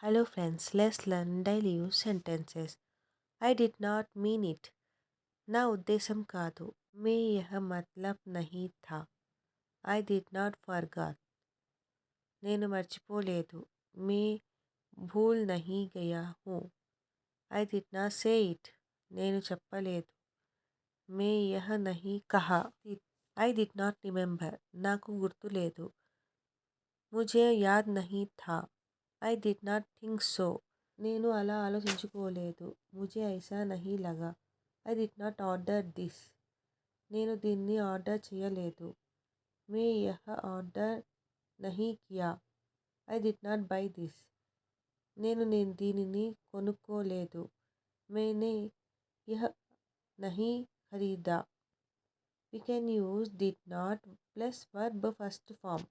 Hello friends, let's learn daily use sentences. I did not mean it. నా ఉద్దేశం కాదు. మే యహ మతలబ్ నహీ థా. I did not forgot. నేను మర్చిపోలేదు. మే భూల్ నహీ గయా హూ. I did not say it. నేను చెప్పలేదు. మే యహ నహీ కహా. I did not remember. నాకు గుర్తులేదు. ముझे యాద్ నహీ థా. I did not think so. నేను అలా ఆలోచించుకోలేదు. ముझे ఐసా నహీ లగా. I did not order this. నేను దీన్ని ఆర్డర్ చేయలేదు. మే యహ ఆర్డర్ నహీ కియా. I did not buy this. నేను దీనిని కొనుక్కోలేదు. मैंने यह नहीं खरीदा. We can use did not plus verb first form.